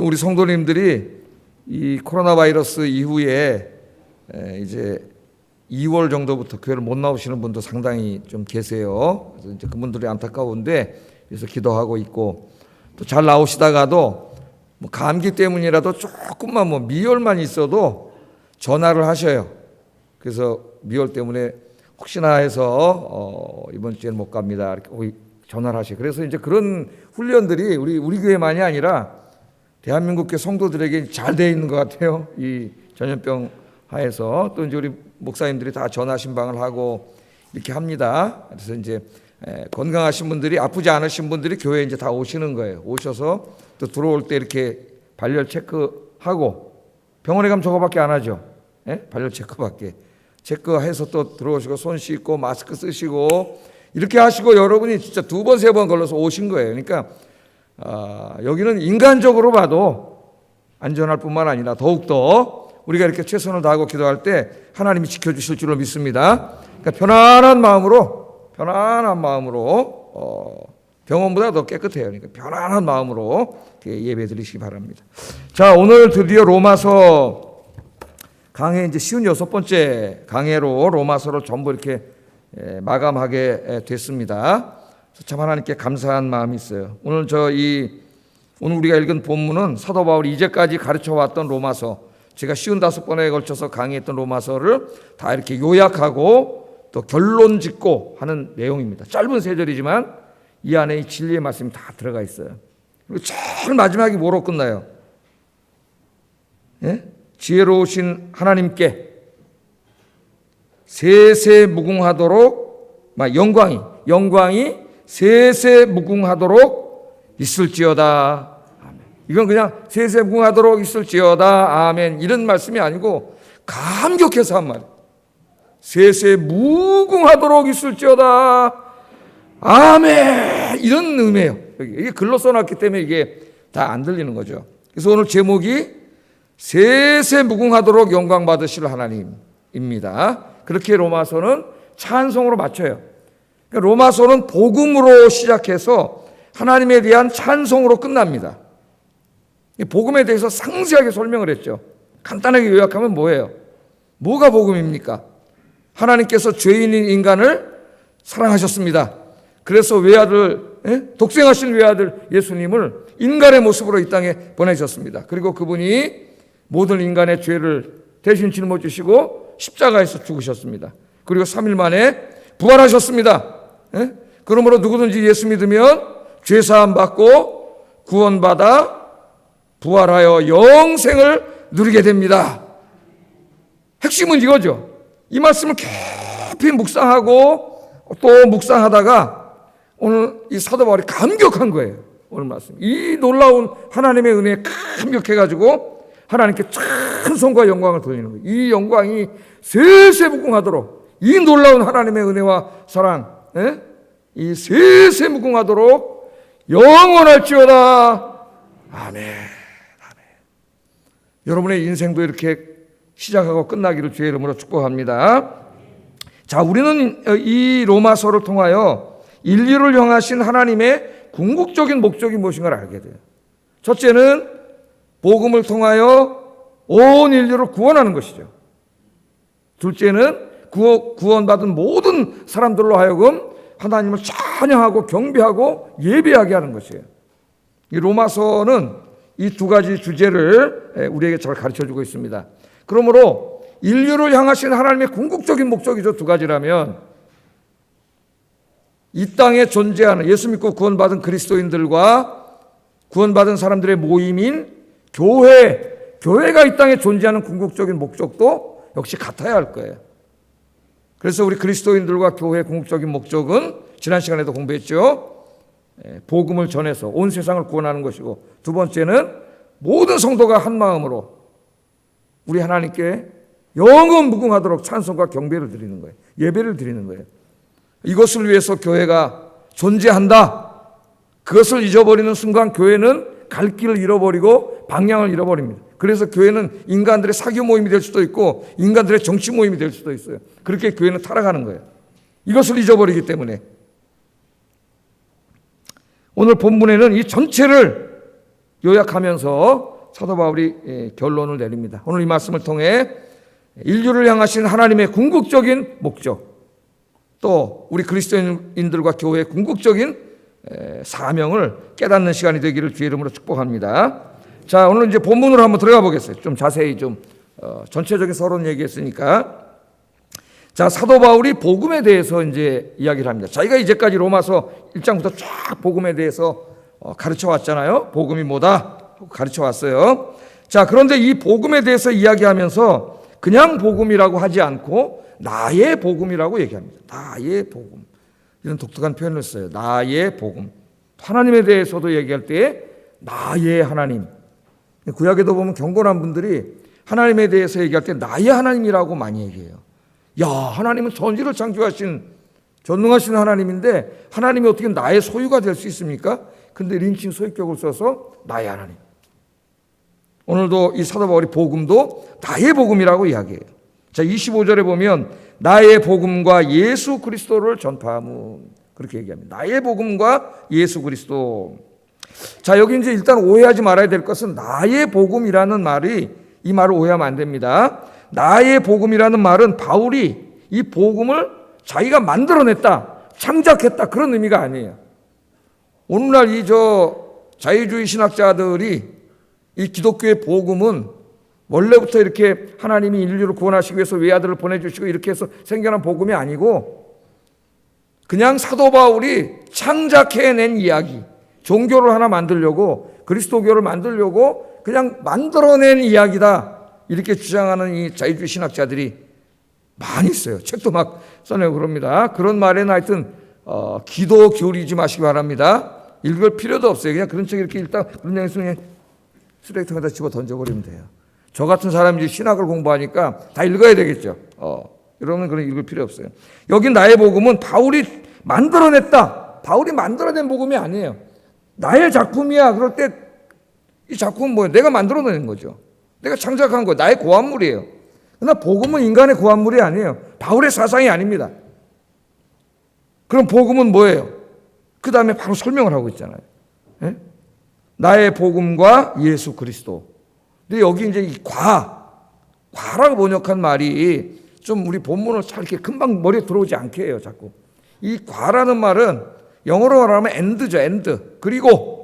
또 우리 성도님들이 이 코로나 바이러스 이후에 이제 2월 정도부터 교회를 못 나오시는 분도 상당히 좀 계세요. 그래서 이제 그분들이 안타까운데 그래서 기도하고 있고, 또 잘 나오시다가도 뭐 감기 때문이라도 조금만 뭐 미열만 있어도 전화를 하셔요. 그래서 미열 때문에 혹시나 해서 이번 주에는 못 갑니다, 이렇게 전화를 하셔요. 그래서 이제 그런 훈련들이 우리 교회만이 아니라 대한민국 교회 성도들에게 잘 돼 있는 것 같아요. 이 전염병 하에서 또 이제 우리 목사님들이 다 전화 신방을 하고 이렇게 합니다. 그래서 이제 건강하신 분들이, 아프지 않으신 분들이 교회에 이제 다 오시는 거예요. 오셔서 또 들어올 때 이렇게 발열 체크하고, 병원에 가면 저거밖에 안 하죠. 발열 체크밖에. 체크해서 또 들어오시고 손 씻고 마스크 쓰시고 이렇게 하시고 여러분이 진짜 2번, 3번 걸러서 오신 거예요. 그러니까 여기는 인간적으로 봐도 안전할 뿐만 아니라 더욱더 우리가 이렇게 최선을 다하고 기도할 때 하나님이 지켜주실 줄로 믿습니다. 그러니까 편안한 마음으로 병원보다 더 깨끗해요. 그러니까 편안한 마음으로 예배 드리시기 바랍니다. 자, 오늘 드디어 로마서 강해 이제 56번째 강해로 로마서를 전부 이렇게 마감하게 됐습니다. 참 하나님께 감사한 마음이 있어요. 오늘 우리가 읽은 본문은 사도 바울이 이제까지 가르쳐 왔던 로마서, 제가 55번에 걸쳐서 강의했던 로마서를 다 이렇게 요약하고 또 결론 짓고 하는 내용입니다. 짧은 3절이지만 이 안에 이 진리의 말씀이 다 들어가 있어요. 그리고 제일 마지막이 뭐로 끝나요? 지혜로우신 하나님께 세세무궁하도록 영광이 세세무궁하도록 있을지어다. 아멘. 이건 그냥 세세무궁하도록 있을지어다. 아멘. 이런 말씀이 아니고 감격해서 한 말. 세세무궁하도록 있을지어다. 아멘. 이런 의미예요. 이게 글로 써놨기 때문에 이게 다 안 들리는 거죠. 그래서 오늘 제목이 세세무궁하도록 영광 받으실 하나님입니다. 그렇게 로마서는 찬송으로 맞춰요. 그러니까 로마서는 복음으로 시작해서 하나님에 대한 찬송으로 끝납니다. 복음에 대해서 상세하게 설명을 했죠. 간단하게 요약하면 뭐예요? 뭐가 복음입니까? 하나님께서 죄인인 인간을 사랑하셨습니다. 그래서 외아들, 독생하신 외아들 예수님을 인간의 모습으로 이 땅에 보내셨습니다. 그리고 그분이 모든 인간의 죄를 대신 짊어지시고 십자가에서 죽으셨습니다. 그리고 3일 만에 부활하셨습니다. 그러므로 누구든지 예수 믿으면 죄사함 받고 구원받아 부활하여 영생을 누리게 됩니다. 핵심은 이거죠. 이 말씀을 깊이 묵상하고 또 묵상하다가 오늘 이 사도 바울이 감격한 거예요. 오늘 말씀. 이 놀라운 하나님의 은혜에 감격해가지고 하나님께 찬송과 영광을 돌리는 거예요. 이 영광이 세세무궁하도록, 이 놀라운 하나님의 은혜와 사랑, 이 세세무궁하도록 영원할지어다. 아멘. 여러분의 인생도 이렇게 시작하고 끝나기를 주의 이름으로 축복합니다. 자, 우리는 이 로마서를 통하여 인류를 향하신 하나님의 궁극적인 목적이 무엇인가를 알게 돼요. 첫째는 복음을 통하여 온 인류를 구원하는 것이죠. 둘째는 구원받은 모든 사람들로 하여금 하나님을 찬양하고 경배하고 예배하게 하는 것이에요. 이 로마서는 이 2가지 주제를 우리에게 잘 가르쳐주고 있습니다. 그러므로 인류를 향하신 하나님의 궁극적인 목적이죠. 2가지라면 이 땅에 존재하는 예수 믿고 구원받은 그리스도인들과 구원받은 사람들의 모임인 교회가 이 땅에 존재하는 궁극적인 목적도 역시 같아야 할 거예요. 그래서 우리 그리스도인들과 교회의 궁극적인 목적은 지난 시간에도 공부했죠. 복음을 전해서 온 세상을 구원하는 것이고, 2번째는 모든 성도가 한 마음으로 우리 하나님께 영원 무궁하도록 찬송과 경배를 드리는 거예요. 예배를 드리는 거예요. 이것을 위해서 교회가 존재한다. 그것을 잊어버리는 순간 교회는 갈 길을 잃어버리고 방향을 잃어버립니다. 그래서 교회는 인간들의 사교 모임이 될 수도 있고 인간들의 정치 모임이 될 수도 있어요. 그렇게 교회는 타락하는 거예요. 이것을 잊어버리기 때문에. 오늘 본문에는 이 전체를 요약하면서 사도 바울이 결론을 내립니다. 오늘 이 말씀을 통해 인류를 향하신 하나님의 궁극적인 목적, 또 우리 그리스도인들과 교회의 궁극적인 사명을 깨닫는 시간이 되기를 주의 이름으로 축복합니다. 자, 오늘 이제 본문으로 한번 들어가 보겠어요. 좀 자세히 전체적인 서론 얘기했으니까. 자, 사도 바울이 복음에 대해서 이제 이야기를 합니다. 자기가 이제까지 로마서 1장부터 쫙 복음에 대해서 가르쳐 왔잖아요. 복음이 뭐다 가르쳐 왔어요. 자, 그런데 이 복음에 대해서 이야기하면서 그냥 복음이라고 하지 않고 나의 복음이라고 얘기합니다. 나의 복음. 이런 독특한 표현을 써요. 나의 복음. 하나님에 대해서도 얘기할 때 나의 하나님. 구약에도 보면 경건한 분들이 하나님에 대해서 얘기할 때 나의 하나님이라고 많이 얘기해요. 야, 하나님은 천지를 창조하신 전능하신 하나님인데 하나님이 어떻게 나의 소유가 될 수 있습니까? 근데 린칭 소유격을 써서 나의 하나님. 오늘도 이 사도 바울이 복음도 나의 복음이라고 이야기해요. 자, 25절에 보면 나의 복음과 예수 그리스도를 전파하무, 그렇게 얘기합니다. 나의 복음과 예수 그리스도. 자, 여기 이제 일단 오해하지 말아야 될 것은 나의 복음이라는 말이, 이 말을 오해하면 안 됩니다. 나의 복음이라는 말은 바울이 이 복음을 자기가 만들어냈다, 창작했다, 그런 의미가 아니에요. 오늘날 이 자유주의 신학자들이 이 기독교의 복음은 원래부터 이렇게 하나님이 인류를 구원하시기 위해서 외아들을 보내주시고 이렇게 해서 생겨난 복음이 아니고 그냥 사도 바울이 창작해낸 이야기, 종교를 하나 만들려고, 그리스도교를 만들려고 그냥 만들어낸 이야기다, 이렇게 주장하는 이 자유주의 신학자들이 많이 있어요. 책도 막 써내고 그럽니다. 그런 말에는 하여튼 기도 기울이지 마시기 바랍니다. 읽을 필요도 없어요. 그냥 그런 책 이렇게 읽다 그런 내용에서 그냥 쓰레기통에다 집어 던져버리면 돼요. 저 같은 사람이 신학을 공부하니까 다 읽어야 되겠죠. 여러분은 그런 읽을 필요 없어요. 여기 나의 복음은 바울이 만들어냈다. 바울이 만들어낸 복음이 아니에요. 나의 작품이야. 그럴 때 이 작품은 뭐예요? 내가 만들어낸 거죠. 내가 창작한 거, 나의 고안물이에요. 그러나 복음은 인간의 고안물이 아니에요. 바울의 사상이 아닙니다. 그럼 복음은 뭐예요? 그 다음에 바로 설명을 하고 있잖아요. 예? 나의 복음과 예수 그리스도. 근데 여기 이제 이 과라고 번역한 말이 좀 우리 본문을 잘 이렇게 금방 머리에 들어오지 않게 해요, 자꾸. 이 과라는 말은 영어로 말하면 end죠, end. 그리고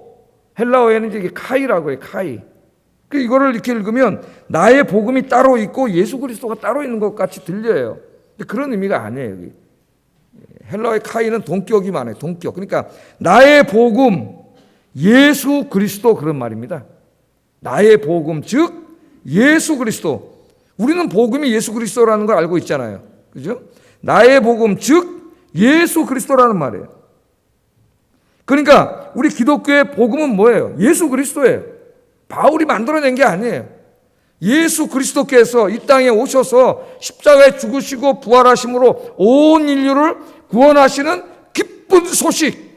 헬라어에는 이제 카이라고 해요, 카이. 이거를 이렇게 읽으면 나의 복음이 따로 있고 예수 그리스도가 따로 있는 것 같이 들려요. 근데 그런 의미가 아니에요, 여기. 헬라어의 카이는 동격이 많아요, 동격. 그러니까 나의 복음, 예수 그리스도, 그런 말입니다. 나의 복음, 즉 예수 그리스도. 우리는 복음이 예수 그리스도라는 걸 알고 있잖아요. 그죠? 나의 복음, 즉 예수 그리스도라는 말이에요. 그러니까 우리 기독교의 복음은 뭐예요? 예수 그리스도예요. 바울이 만들어낸 게 아니에요. 예수 그리스도께서 이 땅에 오셔서 십자가에 죽으시고 부활하심으로 온 인류를 구원하시는 기쁜 소식.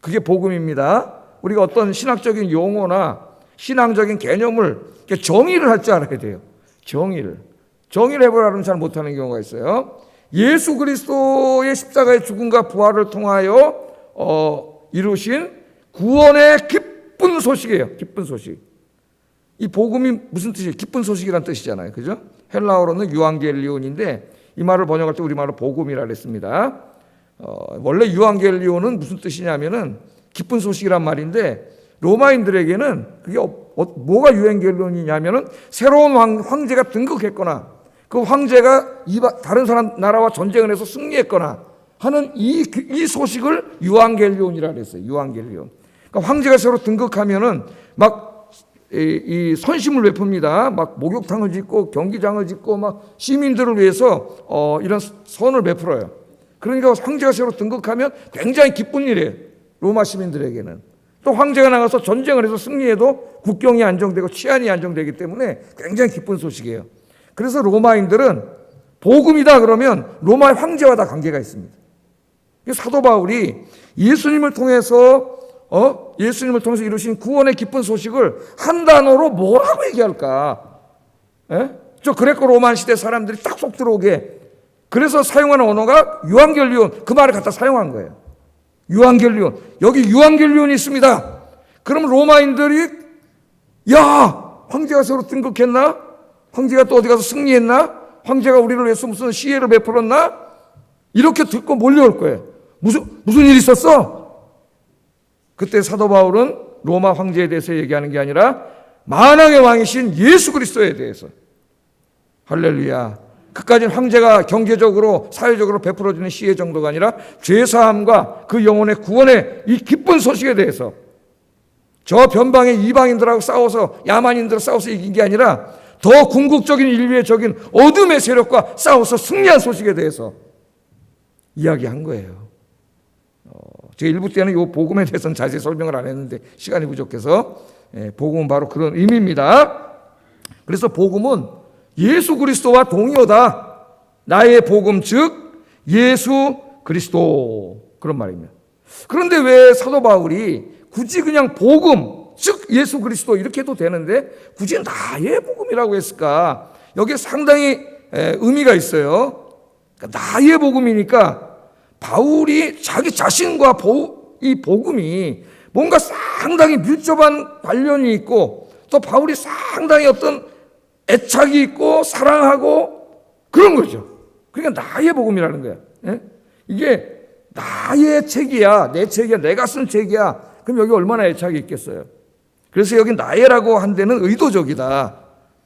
그게 복음입니다. 우리가 어떤 신학적인 용어나 신앙적인 개념을 정의를 할 줄 알아야 돼요. 정의를 해보라면 잘 못하는 경우가 있어요. 예수 그리스도의 십자가의 죽음과 부활을 통하여 이루신 구원의 기쁜 소식이에요. 기쁜 소식. 이 복음이 무슨 뜻이에요? 기쁜 소식이란 뜻이잖아요. 그죠? 헬라어로는 유앙겔리온인데 이 말을 번역할 때 우리말로 복음이라 그랬습니다. 원래 유앙겔리온은 무슨 뜻이냐면은 기쁜 소식이란 말인데 로마인들에게는 그게 뭐가 유앙겔리온이냐면은 새로운 황제가 등극했거나 그 황제가 다른 사람 나라와 전쟁을 해서 승리했거나 하는 이 소식을 유앙겔리온이라 그랬어요. 유앙겔리온. 그러니까 황제가 새로 등극하면은 막 이 선심을 베풉니다. 막 목욕탕을 짓고 경기장을 짓고 막 시민들을 위해서 이런 선을 베풀어요. 그러니까 황제가 새로 등극하면 굉장히 기쁜 일이에요. 로마 시민들에게는. 또 황제가 나가서 전쟁을 해서 승리해도 국경이 안정되고 치안이 안정되기 때문에 굉장히 기쁜 소식이에요. 그래서 로마인들은 복음이다 그러면 로마의 황제와 다 관계가 있습니다. 사도 바울이 예수님을 통해서 이루신 구원의 기쁜 소식을 한 단어로 뭐라고 얘기할까? 저 그레코 로만 시대 사람들이 딱 속 들어오게. 그래서 사용하는 언어가 유앙겔리온, 그 말을 갖다 사용한 거예요. 유앙겔리온. 여기 유앙겔리온이 있습니다. 그럼 로마인들이 야, 황제가 새로 등극했나? 황제가 또 어디 가서 승리했나? 황제가 우리를 위해서 무슨 시혜를 베풀었나? 이렇게 듣고 몰려올 거예요. 무슨 일 있었어? 그때 사도 바울은 로마 황제에 대해서 얘기하는 게 아니라 만왕의 왕이신 예수 그리스도에 대해서, 할렐루야, 그까지는 황제가 경제적으로 사회적으로 베풀어주는 시혜 정도가 아니라 죄사함과 그 영혼의 구원의 이 기쁜 소식에 대해서, 저 변방의 이방인들하고 싸워서 야만인들하고 싸워서 이긴 게 아니라 더 궁극적인 인류의 적인 어둠의 세력과 싸워서 승리한 소식에 대해서 이야기한 거예요. 제가 일부 때는 이 복음에 대해서는 자세히 설명을 안 했는데 시간이 부족해서, 복음은 바로 그런 의미입니다. 그래서 복음은 예수 그리스도와 동의어다. 나의 복음 즉 예수 그리스도, 그런 말입니다. 그런데 왜 사도 바울이 굳이 그냥 복음 즉 예수 그리스도 이렇게 해도 되는데 굳이 나의 복음이라고 했을까? 여기에 상당히 의미가 있어요. 그러니까 나의 복음이니까 바울이 자기 자신과 이 복음이 뭔가 상당히 밀접한 관련이 있고, 또 바울이 상당히 어떤 애착이 있고 사랑하고 그런 거죠. 그러니까 나의 복음이라는 거야. 이게 나의 책이야, 내 책이야, 내가 쓴 책이야. 그럼 여기 얼마나 애착이 있겠어요. 그래서 여기 나의라고 한 데는 의도적이다.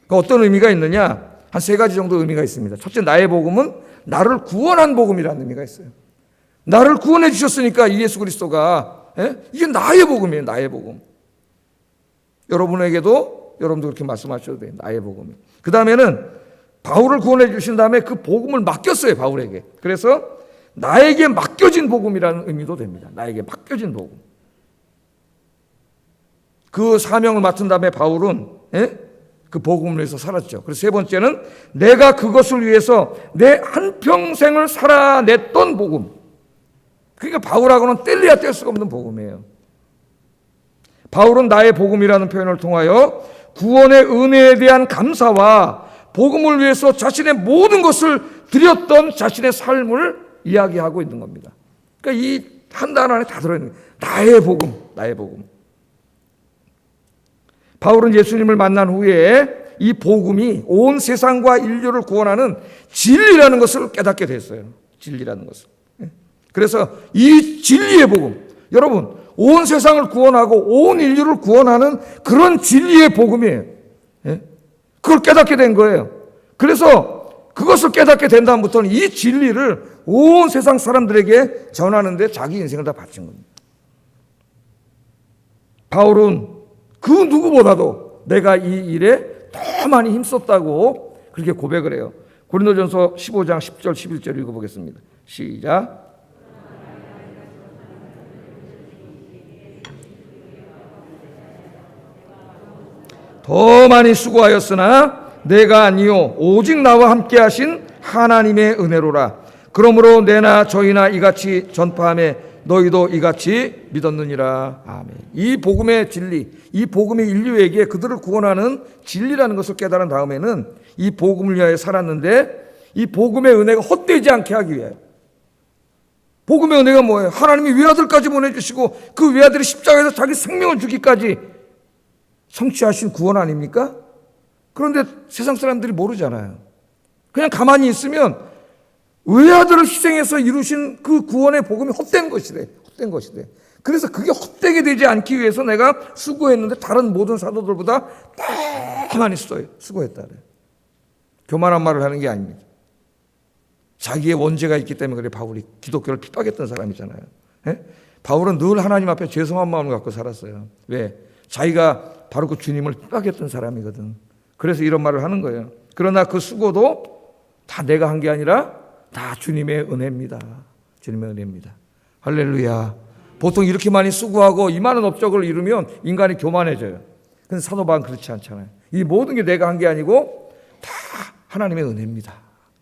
그러니까 어떤 의미가 있느냐? 한 3가지 정도 의미가 있습니다. 첫째, 나의 복음은 나를 구원한 복음이라는 의미가 있어요. 나를 구원해 주셨으니까 이 예수 그리스도가, 이게 나의 복음이에요. 나의 복음. 여러분에게도 여러분도 그렇게 말씀하셔도 돼요. 나의 복음이. 그 다음에는 바울을 구원해 주신 다음에 그 복음을 맡겼어요. 바울에게. 그래서 나에게 맡겨진 복음이라는 의미도 됩니다. 나에게 맡겨진 복음. 그 사명을 맡은 다음에 바울은 그 복음을 위해서 살았죠. 그래서 3번째는 내가 그것을 위해서 내 한평생을 살아냈던 복음. 그러니까 바울하고는 뗄래야 뗄 수가 없는 복음이에요. 바울은 나의 복음이라는 표현을 통하여 구원의 은혜에 대한 감사와 복음을 위해서 자신의 모든 것을 드렸던 자신의 삶을 이야기하고 있는 겁니다. 그러니까 이 한 단 안에 다 들어있는 거예요. 나의 복음, 나의 복음. 바울은 예수님을 만난 후에 이 복음이 온 세상과 인류를 구원하는 진리라는 것을 깨닫게 됐어요. 진리라는 것을. 그래서 이 진리의 복음, 여러분, 온 세상을 구원하고 온 인류를 구원하는 그런 진리의 복음이에요. 그걸 깨닫게 된 거예요. 그래서 그것을 깨닫게 된 다음부터는 이 진리를 온 세상 사람들에게 전하는데 자기 인생을 다 바친 겁니다. 바울은 그 누구보다도 내가 이 일에 더 많이 힘썼다고 그렇게 고백을 해요. 고린도전서 15장 10절 11절 읽어보겠습니다. 시작. 더 많이 수고하였으나 내가 아니요 오직 나와 함께 하신 하나님의 은혜로라. 그러므로 내나 저희나 이같이 전파하며 너희도 이같이 믿었느니라. 아멘. 이 복음의 진리, 이 복음이 인류에게 그들을 구원하는 진리라는 것을 깨달은 다음에는 이 복음을 위하여 살았는데, 이 복음의 은혜가 헛되지 않게 하기 위해. 복음의 은혜가 뭐예요? 하나님이 외아들까지 보내주시고 그 외아들이 십자가에서 자기 생명을 주기까지 성취하신 구원 아닙니까? 그런데 세상 사람들이 모르잖아요. 그냥 가만히 있으면 외아들을 희생해서 이루신 그 구원의 복음이 헛된 것이래. 헛된 것이래. 그래서 그게 헛되게 되지 않기 위해서 내가 수고했는데 다른 모든 사도들보다 더 많이 수고했다. 교만한 말을 하는 게 아닙니다. 자기의 원죄가 있기 때문에 그래. 바울이 기독교를 핍박했던 사람이잖아요. 바울은 늘 하나님 앞에 죄송한 마음을 갖고 살았어요. 왜? 자기가 바로 그 주님을 핍박했던 사람이거든. 그래서 이런 말을 하는 거예요. 그러나 그 수고도 다 내가 한 게 아니라 다 주님의 은혜입니다. 주님의 은혜입니다. 할렐루야. 보통 이렇게 많이 수고하고 이 많은 업적을 이루면 인간이 교만해져요. 근데 사도 바울은 그렇지 않잖아요. 이 모든 게 내가 한 게 아니고 다 하나님의 은혜입니다.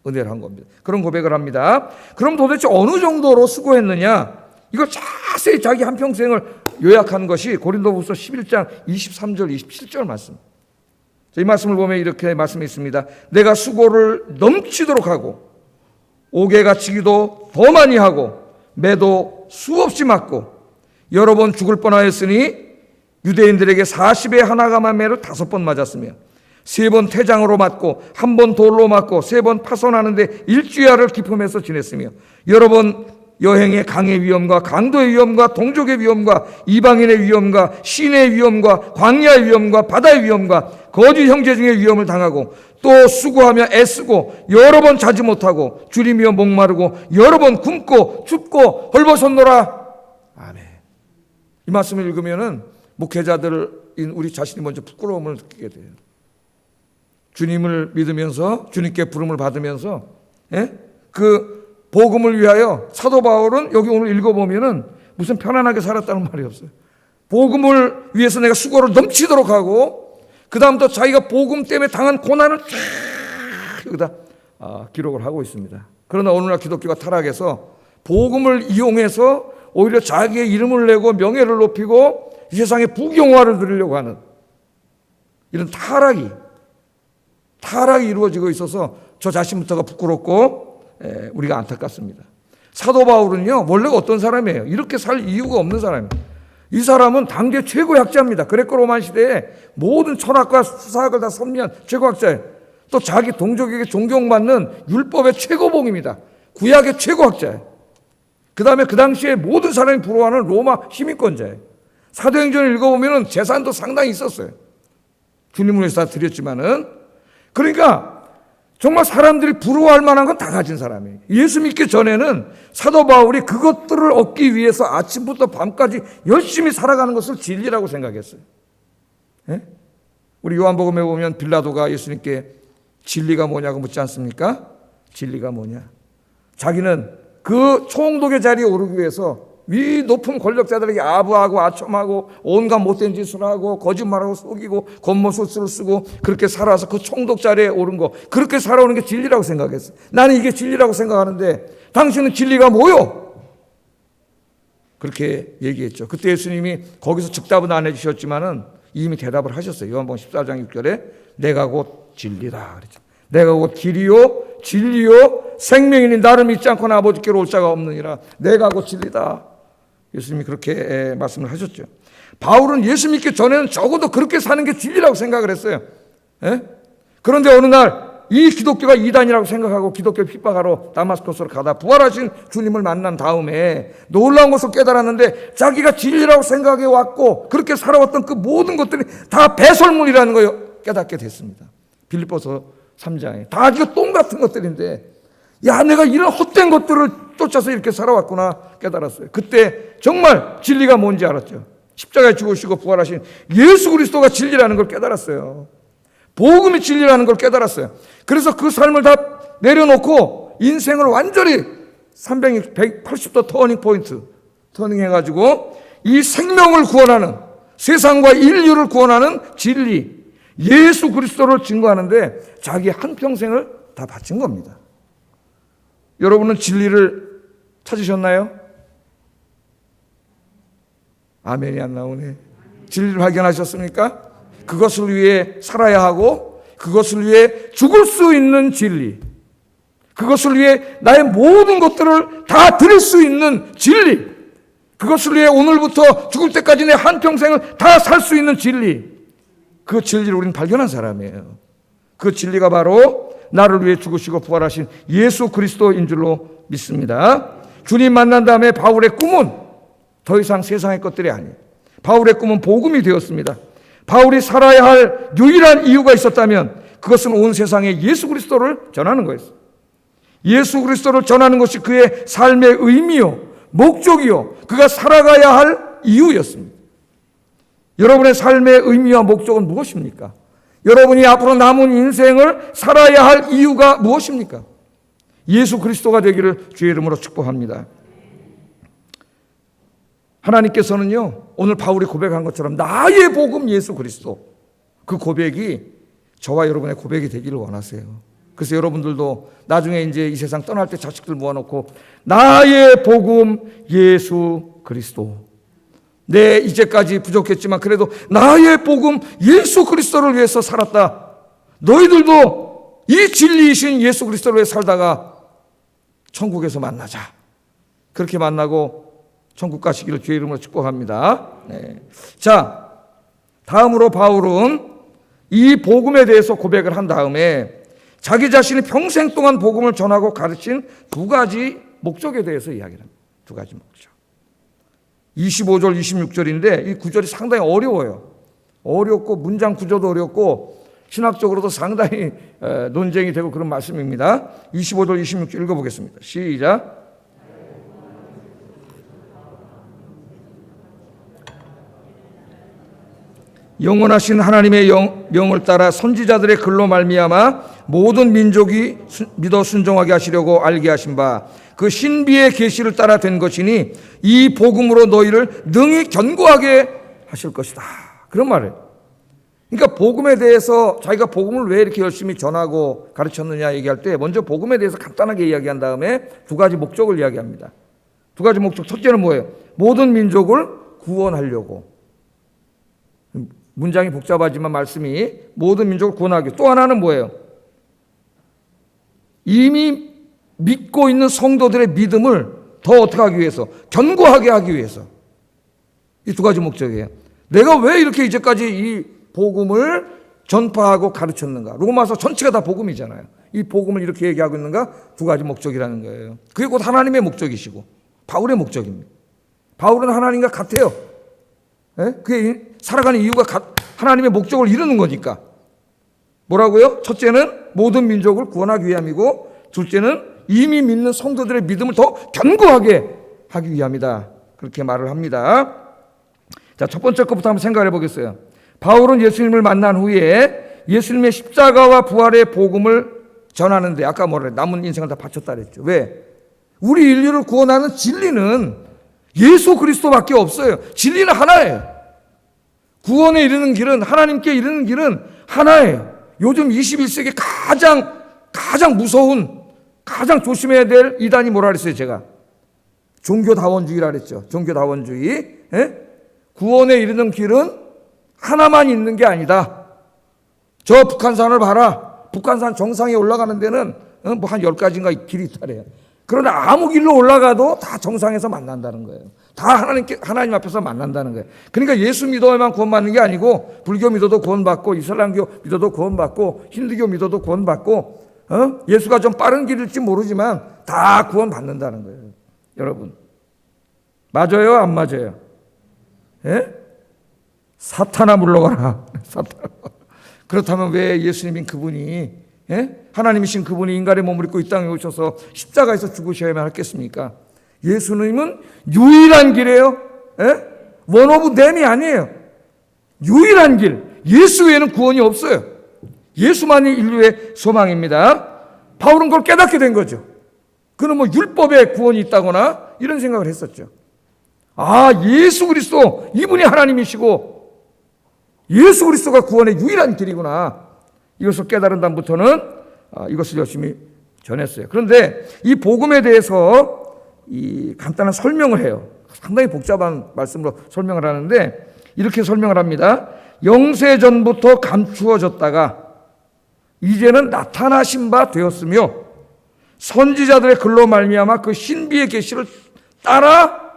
은혜를 한 겁니다. 그런 고백을 합니다. 그럼 도대체 어느 정도로 수고했느냐? 이걸 자세히 자기 한평생을 요약한 것이 고린도후서 11장 23절 27절 말씀. 이 말씀을 보면 이렇게 말씀이 있습니다. 내가 수고를 넘치도록 하고 옥에 갇히기도 더 많이 하고 매도 수없이 맞고 여러 번 죽을 뻔하였으니 유대인들에게 40에 하나가 매를 5번 맞았으며 3번 태장으로 맞고 1번 돌로 맞고 3번 파손하는데 일주야를 기품해서 지냈으며 여러 번 여행의 강의 위험과 강도의 위험과 동족의 위험과 이방인의 위험과 시내의 위험과 광야의 위험과 바다의 위험과 거짓 형제 중의 위험을 당하고 또 수고하며 애쓰고 여러 번 자지 못하고 주림이여 목마르고 여러 번 굶고 춥고 헐벗었노라. 아멘. 이 말씀을 읽으면은 목회자들인 우리 자신이 먼저 부끄러움을 느끼게 돼요. 주님을 믿으면서 주님께 부름을 받으면서 그 복음을 위하여 사도 바울은 여기 오늘 읽어보면은 무슨 편안하게 살았다는 말이 없어요. 복음을 위해서 내가 수고를 넘치도록 하고 그 다음부터 자기가 복음 때문에 당한 고난을 쫙 여기다 기록을 하고 있습니다. 그러나 오늘날 기독교가 타락해서 복음을 이용해서 오히려 자기의 이름을 내고 명예를 높이고 이 세상에 부경화를 누리려고 하는 이런 타락이 이루어지고 있어서 저 자신부터가 부끄럽고 우리가 안타깝습니다. 사도 바울은요 원래가 어떤 사람이에요? 이렇게 살 이유가 없는 사람이에요. 이 사람은 당대 최고학자입니다. 그레코로만 시대에 모든 철학과 수사학을 다 섭리한 최고학자예요. 또 자기 동족에게 존경받는 율법의 최고봉입니다. 구약의 최고학자예요. 그 다음에 그 당시에 모든 사람이 부러워하는 로마 시민권자예요. 사도행전을 읽어보면 재산도 상당히 있었어요. 주님을 위해서 다 드렸지만은. 그러니까 정말 사람들이 부러워할 만한 건 다 가진 사람이에요. 예수 믿기 전에는 사도 바울이 그것들을 얻기 위해서 아침부터 밤까지 열심히 살아가는 것을 진리라고 생각했어요. 우리 요한복음에 보면 빌라도가 예수님께 진리가 뭐냐고 묻지 않습니까? 진리가 뭐냐? 자기는 그 총독의 자리에 오르기 위해서 위 높은 권력자들에게 아부하고 아첨하고 온갖 못된 짓을 하고 거짓말하고 속이고 겉모술수를 쓰고 그렇게 살아서 그 총독 자리에 오른 거, 그렇게 살아오는 게 진리라고 생각했어요. 나는 이게 진리라고 생각하는데 당신은 진리가 뭐요? 그렇게 얘기했죠. 그때 예수님이 거기서 즉답은 안 해주셨지만은 이미 대답을 하셨어요. 요한복음 14장 6절에 내가 곧 진리다 그랬죠. 내가 곧 길이요 진리요 생명이니 나를 믿지 않고는 아버지께로 올 자가 없느니라. 내가 곧 진리다. 예수님이 그렇게 말씀을 하셨죠. 바울은 예수 믿기 전에는 적어도 그렇게 사는 게 진리라고 생각을 했어요. 그런데 어느 날 이 기독교가 이단이라고 생각하고 기독교 핍박하러 다마스커스로 가다 부활하신 주님을 만난 다음에 놀라운 것을 깨달았는데 자기가 진리라고 생각해 왔고 그렇게 살아왔던 그 모든 것들이 다 배설물이라는 걸 깨닫게 됐습니다. 빌립보서 3장에 다 이거 똥 같은 것들인데 야 내가 이런 헛된 것들을 쫓아서 이렇게 살아왔구나 깨달았어요. 그때 정말 진리가 뭔지 알았죠. 십자가에 죽으시고 부활하신 예수 그리스도가 진리라는 걸 깨달았어요. 복음이 진리라는 걸 깨달았어요. 그래서 그 삶을 다 내려놓고 인생을 완전히 180도 터닝 포인트 터닝해가지고 이 생명을 구원하는 세상과 인류를 구원하는 진리 예수 그리스도를 증거하는데 자기 한평생을 다 바친 겁니다. 여러분은 진리를 찾으셨나요? 아멘이 안 나오네. 진리를 발견하셨습니까? 그것을 위해 살아야 하고 그것을 위해 죽을 수 있는 진리, 그것을 위해 나의 모든 것들을 다 드릴 수 있는 진리, 그것을 위해 오늘부터 죽을 때까지 내 한평생을 다 살 수 있는 진리, 그 진리를 우리는 발견한 사람이에요. 그 진리가 바로 나를 위해 죽으시고 부활하신 예수 그리스도인 줄로 믿습니다. 주님 만난 다음에 바울의 꿈은 더 이상 세상의 것들이 아니에요. 바울의 꿈은 복음이 되었습니다. 바울이 살아야 할 유일한 이유가 있었다면 그것은 온 세상에 예수 그리스도를 전하는 거였어요. 예수 그리스도를 전하는 것이 그의 삶의 의미요, 목적이요, 그가 살아가야 할 이유였습니다. 여러분의 삶의 의미와 목적은 무엇입니까? 여러분이 앞으로 남은 인생을 살아야 할 이유가 무엇입니까? 예수 그리스도가 되기를 주의 이름으로 축복합니다. 하나님께서는요, 오늘 바울이 고백한 것처럼 나의 복음 예수 그리스도, 그 고백이 저와 여러분의 고백이 되기를 원하세요. 그래서 여러분들도 나중에 이제 이 세상 떠날 때 자식들 모아놓고 나의 복음 예수 그리스도, 내 이제까지 부족했지만 그래도 나의 복음 예수 그리스도를 위해서 살았다. 너희들도 이 진리이신 예수 그리스도를 위해 살다가 천국에서 만나자. 그렇게 만나고 천국 가시기를 주의 이름으로 축복합니다. 네. 자, 다음으로 바울은 이 복음에 대해서 고백을 한 다음에 자기 자신이 평생 동안 복음을 전하고 가르친 두 가지 목적에 대해서 이야기를 합니다. 두 가지 목적. 25절, 26절인데 이 구절이 상당히 어려워요. 어렵고 문장 구조도 어렵고 신학적으로도 상당히 논쟁이 되고 그런 말씀입니다. 25절, 26절 읽어보겠습니다. 시작. 영원하신 하나님의 명을 따라 선지자들의 글로 말미암아 모든 민족이 믿어 순종하게 하시려고 알게 하신 바 그 신비의 계시를 따라 된 것이니 이 복음으로 너희를 능히 견고하게 하실 것이다. 그런 말이에요. 그러니까 복음에 대해서 자기가 복음을 왜 이렇게 열심히 전하고 가르쳤느냐 얘기할 때 먼저 복음에 대해서 간단하게 이야기한 다음에 두 가지 목적을 이야기합니다. 두 가지 목적. 첫째는 뭐예요? 모든 민족을 구원하려고. 문장이 복잡하지만 말씀이 모든 민족을 구원하기. 또 하나는 뭐예요? 이미 믿고 있는 성도들의 믿음을 더 어떻게 하기 위해서? 견고하게 하기 위해서. 이 두 가지 목적이에요. 내가 왜 이렇게 이제까지 이 복음을 전파하고 가르쳤는가? 로마서 전체가 다 복음이잖아요. 이 복음을 이렇게 얘기하고 있는가? 두 가지 목적이라는 거예요. 그게 곧 하나님의 목적이시고 바울의 목적입니다. 바울은 하나님과 같아요. 그게 살아가는 이유가 하나님의 목적을 이루는 거니까. 뭐라고요? 첫째는 모든 민족을 구원하기 위함이고 둘째는 이미 믿는 성도들의 믿음을 더 견고하게 하기 위함이다. 그렇게 말을 합니다. 자, 첫 번째 것부터 한번 생각해 보겠어요. 바울은 예수님을 만난 후에 예수님의 십자가와 부활의 복음을 전하는데 아까 뭐래? 남은 인생을 다 바쳤다 그랬죠. 왜? 우리 인류를 구원하는 진리는 예수 그리스도밖에 없어요. 진리는 하나예요. 구원에 이르는 길은 하나님께 이르는 길은 하나예요. 요즘 21세기 가장 무서운 가장 조심해야 될 이단이 뭐라 그랬어요? 제가 종교다원주의라 그랬죠. 종교다원주의. 구원에 이르는 길은 하나만 있는 게 아니다. 저 북한산을 봐라. 북한산 정상에 올라가는 데는 뭐 한 10가지인가 길이 있다래요. 그런데 아무 길로 올라가도 다 정상에서 만난다는 거예요. 다 하나님 앞에서 만난다는 거예요. 그러니까 예수 믿어야만 구원받는 게 아니고 불교 믿어도 구원받고 이슬람교 믿어도 구원받고 힌두교 믿어도 구원받고 예수가 좀 빠른 길일지 모르지만 다 구원받는다는 거예요. 여러분 맞아요? 안 맞아요? 예? 사탄아 물러가라. 사탄아. 그렇다면 왜 예수님인 그분이 하나님이신 그분이 인간의 몸을 입고 이 땅에 오셔서 십자가에서 죽으셔야만 했겠습니까? 예수님은 유일한 길이에요. 원 오브 댐이 아니에요. 유일한 길. 예수 외에는 구원이 없어요. 예수만이 인류의 소망입니다. 바울은 그걸 깨닫게 된 거죠. 그는 뭐 율법에 구원이 있다거나 이런 생각을 했었죠. 아, 예수 그리스도 이분이 하나님이시고 예수 그리스도가 구원의 유일한 길이구나. 이것을 깨달은 다음부터는 이것을 열심히 전했어요. 그런데 이 복음에 대해서 이 간단한 설명을 해요. 상당히 복잡한 말씀으로 설명을 하는데 이렇게 설명을 합니다. 영세전부터 감추어졌다가 이제는 나타나신 바 되었으며 선지자들의 글로 말미암아 그 신비의 계시를 따라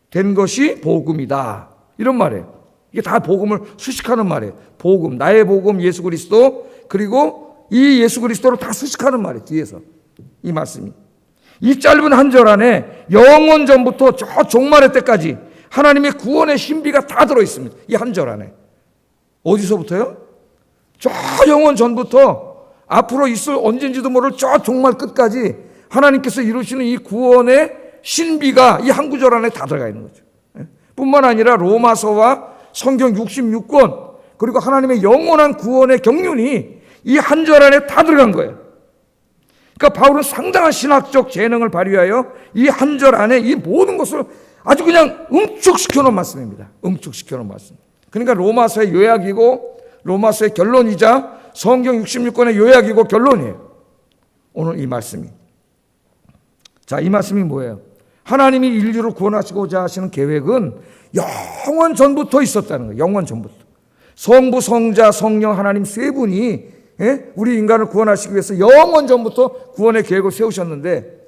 된 것이 복음이다. 이런 말이에요. 이게 다 복음을 수식하는 말이에요. 복음, 나의 복음 예수 그리스도, 그리고 이 예수 그리스도를 다 수식하는 말이에요. 뒤에서 이 말씀이. 이 짧은 한 절 안에 영원 전부터 저 종말의 때까지 하나님의 구원의 신비가 다 들어있습니다. 이 한 절 안에. 어디서부터요? 저 영원 전부터 앞으로 있을 언젠지도 모를 저 종말 끝까지 하나님께서 이루시는 이 구원의 신비가 이 한 구절 안에 다 들어가 있는 거죠. 뿐만 아니라 로마서와 성경 66권 그리고 하나님의 영원한 구원의 경륜이 이 한 절 안에 다 들어간 거예요. 그러니까 바울은 상당한 신학적 재능을 발휘하여 이 한 절 안에 이 모든 것을 아주 그냥 응축시켜 놓은 말씀입니다. 응축시켜 놓은 말씀. 그러니까 로마서의 요약이고 로마서의 결론이자 성경 66권의 요약이고 결론이에요. 오늘 이 말씀이. 자, 이 말씀이 뭐예요? 하나님이 인류를 구원하시고자 하시는 계획은 영원 전부터 있었다는 거예요. 영원 전부터. 성부, 성자, 성령 하나님 세 분이 우리 인간을 구원하시기 위해서 영원 전부터 구원의 계획을 세우셨는데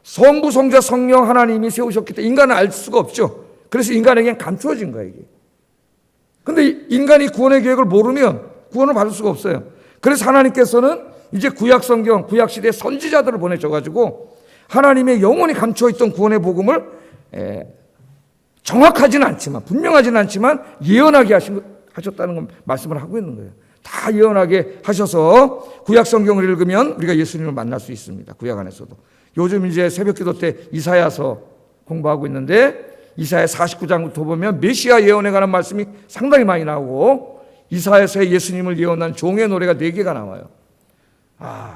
성부, 성자, 성령 하나님이 세우셨기 때문에 인간은 알 수가 없죠. 그래서 인간에게는 감추어진 거예요. 이게. 근데 인간이 구원의 계획을 모르면 구원을 받을 수가 없어요. 그래서 하나님께서는 이제 구약 성경, 구약 시대의 선지자들을 보내셔가지고 하나님의 영원히 감춰있던 구원의 복음을 정확하지는 않지만, 분명하지는 않지만 예언하게 하셨다는 걸 말씀을 하고 있는 거예요. 다 예언하게 하셔서 구약 성경을 읽으면 우리가 예수님을 만날 수 있습니다. 구약 안에서도. 요즘 이제 새벽 기도 때 이사야서 공부하고 있는데 이사야 49장부터 보면 메시아 예언에 관한 말씀이 상당히 많이 나오고 이사야서에 예수님을 예언한 종의 노래가 4개가 나와요.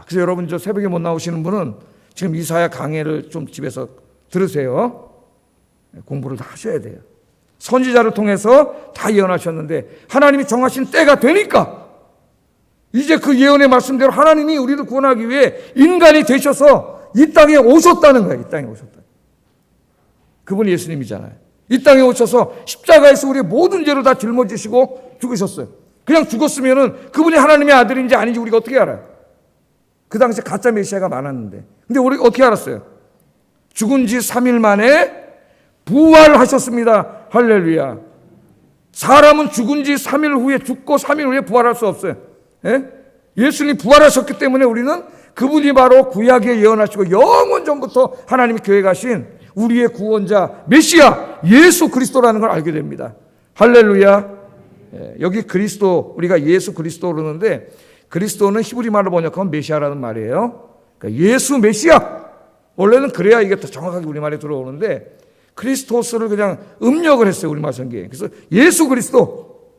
그래서 여러분 저 새벽에 못 나오시는 분은 지금 이사야 강해를 좀 집에서 들으세요. 공부를 다 하셔야 돼요. 선지자를 통해서 다 예언하셨는데 하나님이 정하신 때가 되니까 이제 그 예언의 말씀대로 하나님이 우리를 구원하기 위해 인간이 되셔서 이 땅에 오셨다는 거예요. 이 땅에 오셨다. 그분이 예수님이잖아요. 이 땅에 오셔서 십자가에서 우리의 모든 죄를 다 짊어지시고 죽으셨어요. 그냥 죽었으면은 그분이 하나님의 아들인지 아닌지 우리가 어떻게 알아요? 그 당시에 가짜 메시아가 많았는데. 근데 우리가 어떻게 알았어요? 죽은 지 3일 만에 부활하셨습니다. 할렐루야. 사람은 죽은 지 3일 후에 죽고 3일 후에 부활할 수 없어요. 예수님이 부활하셨기 때문에 우리는 그분이 바로 구약에 예언하시고 영원 전부터 하나님이 계획하신 우리의 구원자 메시아 예수 그리스도라는 걸 알게 됩니다. 할렐루야. 여기 그리스도, 우리가 예수 그리스도 그러는데 그리스도는 히브리 말로 번역하면 메시아라는 말이에요. 그러니까 예수 메시아. 원래는 그래야 이게 더 정확하게 우리말에 들어오는데 크리스토스를 그냥 음력을 했어요. 우리말 성경에. 그래서 예수 그리스도.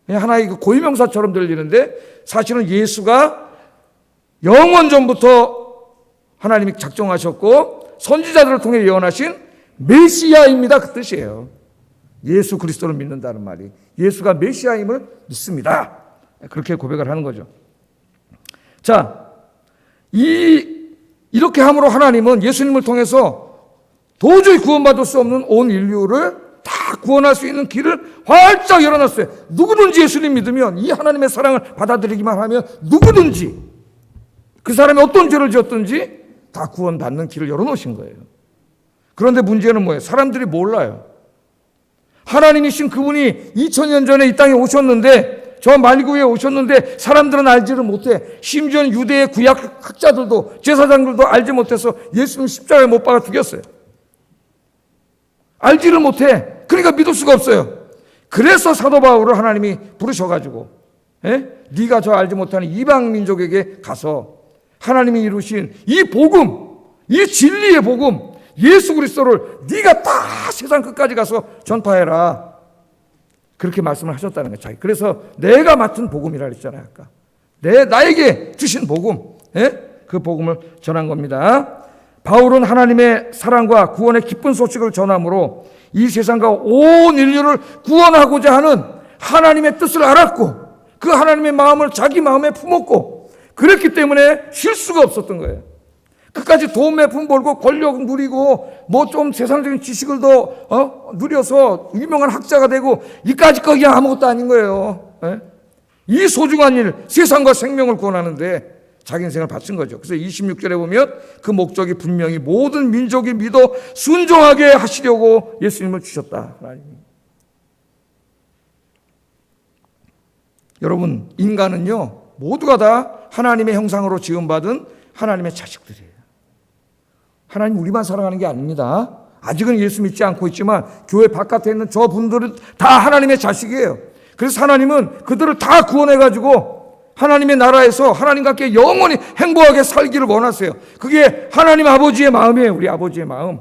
그냥 하나의 고유명사처럼 들리는데 사실은 예수가 영원 전부터 하나님이 작정하셨고 선지자들을 통해 예언하신 메시아입니다. 그 뜻이에요. 예수 그리스도를 믿는다는 말이 예수가 메시아임을 믿습니다. 그렇게 고백을 하는 거죠. 자, 이렇게 함으로 하나님은 예수님을 통해서 도저히 구원받을 수 없는 온 인류를 다 구원할 수 있는 길을 활짝 열어놨어요. 누구든지 예수님 믿으면 이 하나님의 사랑을 받아들이기만 하면 누구든지 그 사람이 어떤 죄를 지었든지 다 구원받는 길을 열어놓으신 거예요. 그런데 문제는 뭐예요? 사람들이 몰라요. 하나님이신 그분이 2000년 전에 이 땅에 오셨는데 저 말구에 오셨는데 사람들은 알지를 못해. 심지어 유대의 구약 학자들도 제사장들도 알지 못해서 예수님 십자가에 못 박아 죽였어요. 알지를 못해. 그러니까 믿을 수가 없어요. 그래서 사도 바울을 하나님이 부르셔가지고 네가 저 알지 못하는 이방 민족에게 가서 하나님이 이루신 이 복음, 이 진리의 복음, 예수 그리스도를 네가 다 세상 끝까지 가서 전파해라. 그렇게 말씀을 하셨다는 거예요. 그래서 내가 맡은 복음이라 그랬잖아요. 아까. 나에게 주신 복음, 그 복음을 전한 겁니다. 바울은 하나님의 사랑과 구원의 기쁜 소식을 전함으로 이 세상과 온 인류를 구원하고자 하는 하나님의 뜻을 알았고 그 하나님의 마음을 자기 마음에 품었고 그랬기 때문에 쉴 수가 없었던 거예요. 끝까지 돈 몇 푼 벌고 권력 누리고 뭐 좀 세상적인 지식을 더 누려서 유명한 학자가 되고 이까지 거기 아무것도 아닌 거예요. 이 소중한 일, 세상과 생명을 구원하는데 자기 인생을 바친 거죠. 그래서 26절에 보면 그 목적이 분명히 모든 민족이 믿어 순종하게 하시려고 예수님을 주셨다. 하나님이. 여러분, 인간은요 모두가 다 하나님의 형상으로 지음받은 하나님의 자식들이에요. 하나님 우리만 사랑하는 게 아닙니다. 아직은 예수 믿지 않고 있지만 교회 바깥에 있는 저 분들은 다 하나님의 자식이에요. 그래서 하나님은 그들을 다 구원해가지고 하나님의 나라에서 하나님과 함께 영원히 행복하게 살기를 원하세요. 그게 하나님 아버지의 마음이에요. 우리 아버지의 마음.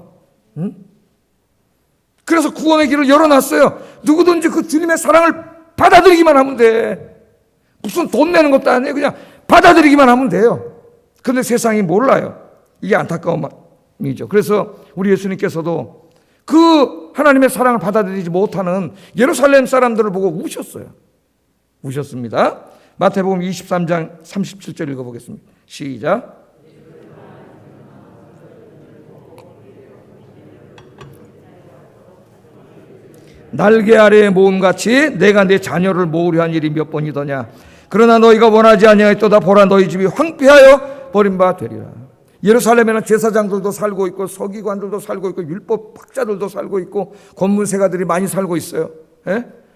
그래서 구원의 길을 열어놨어요. 누구든지 그 주님의 사랑을 받아들이기만 하면 돼. 무슨 돈 내는 것도 아니에요. 그냥 받아들이기만 하면 돼요. 그런데 세상이 몰라요. 이게 안타까운 마음이죠. 그래서 우리 예수님께서도 그 하나님의 사랑을 받아들이지 못하는 예루살렘 사람들을 보고 우셨어요. 우셨습니다. 마태복음 23장 37절 읽어보겠습니다. 시작. 날개 아래에 모음같이 내가 내 자녀를 모으려 한 일이 몇 번이더냐. 그러나 너희가 원하지 아니하였도다. 보라 너희 집이 황폐하여 버린 바 되리라. 예루살렘에는 제사장들도 살고 있고 서기관들도 살고 있고 율법 학자들도 살고 있고 권문세가들이 많이 살고 있어요.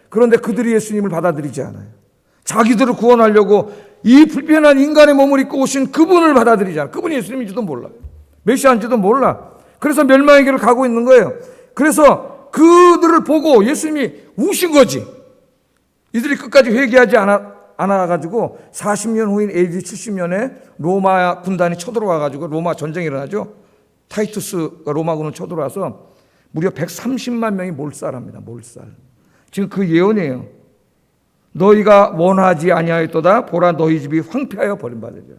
그런데 그들이 예수님을 받아들이지 않아요. 자기들을 구원하려고 이 불편한 인간의 몸을 입고 오신 그분을 받아들이지 않아요. 그분이 예수님인지도 몰라요. 메시아인지도 몰라. 그래서 멸망의 길을 가고 있는 거예요. 그래서 그들을 보고 예수님이 우신 거지. 이들이 끝까지 회개하지 않아가지고 40년 후인 AD 70년에 로마 군단이 쳐들어와가지고 로마 전쟁이 일어나죠. 타이투스가 로마군을 쳐들어와서 무려 130만 명이 몰살합니다. 몰살. 지금 그 예언이에요. 너희가 원하지 아니하였도다. 보라 너희 집이 황폐하여 버림받으리라.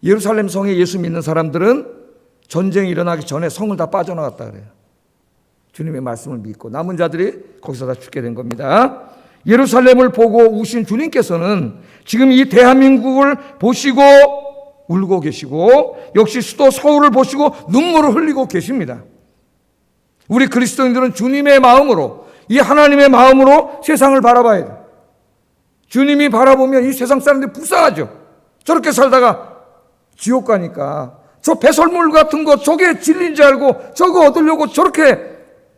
예루살렘 성에 예수 믿는 사람들은 전쟁이 일어나기 전에 성을 다 빠져나갔다 그래요. 주님의 말씀을 믿고 남은 자들이 거기서 다 죽게 된 겁니다. 예루살렘을 보고 우신 주님께서는 지금 이 대한민국을 보시고 울고 계시고 역시 수도 서울을 보시고 눈물을 흘리고 계십니다. 우리 그리스도인들은 주님의 마음으로 이 하나님의 마음으로 세상을 바라봐야 돼요. 주님이 바라보면 이 세상 사람들이 불쌍하죠. 저렇게 살다가 지옥 가니까 저 배설물 같은 거 저게 진리인 줄 알고 저거 얻으려고 저렇게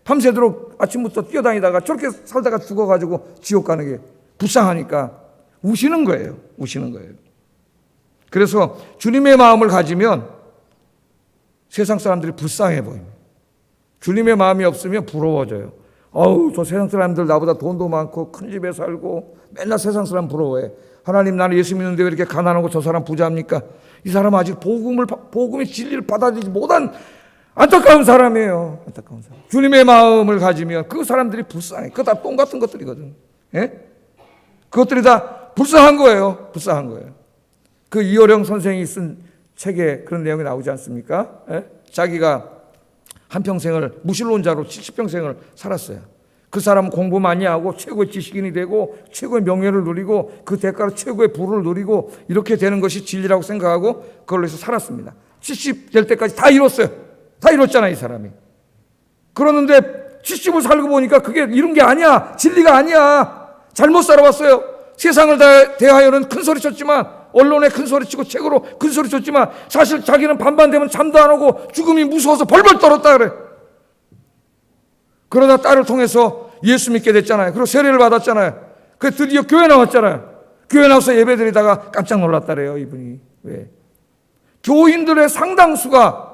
밤새도록 아침부터 뛰어다니다가 저렇게 살다가 죽어가지고 지옥 가는 게 불쌍하니까 우시는 거예요. 우시는 거예요. 그래서 주님의 마음을 가지면 세상 사람들이 불쌍해 보입니다. 주님의 마음이 없으면 부러워져요. 저 세상 사람들 나보다 돈도 많고 큰 집에 살고 맨날 세상 사람 부러워해. 하나님 나는 예수 믿는데 왜 이렇게 가난하고 저 사람 부자입니까? 이 사람은 아직 복음의 진리를 받아들이지 못한 안타까운 사람이에요. 안타까운 사람. 주님의 마음을 가지면 그 사람들이 불쌍해. 그거 다 똥 같은 것들이거든. 예? 그것들이 다 불쌍한 거예요. 불쌍한 거예요. 그 이호령 선생이 쓴 책에 그런 내용이 나오지 않습니까? 예? 자기가 한평생을 무신론자로 70평생을 살았어요. 그 사람은 공부 많이 하고 최고의 지식인이 되고 최고의 명예를 누리고 그 대가로 최고의 부를 누리고 이렇게 되는 것이 진리라고 생각하고 그걸로 해서 살았습니다. 70 될 때까지 다 이뤘어요. 다 이뤘잖아 이 사람이. 그러는데 70을 살고 보니까 그게 이룬 게 아니야. 진리가 아니야. 잘못 살아왔어요. 세상을 대하여는 큰 소리 쳤지만 언론에 큰 소리 치고 책으로 큰 소리 쳤지만 사실 자기는 반반되면 잠도 안 오고 죽음이 무서워서 벌벌 떨었다 그래. 그러다 딸을 통해서 예수 믿게 됐잖아요. 그리고 세례를 받았잖아요. 그래서 드디어 교회 나왔잖아요. 교회 나와서 예배 드리다가 깜짝 놀랐다래요 이분이. 왜? 교인들의 상당수가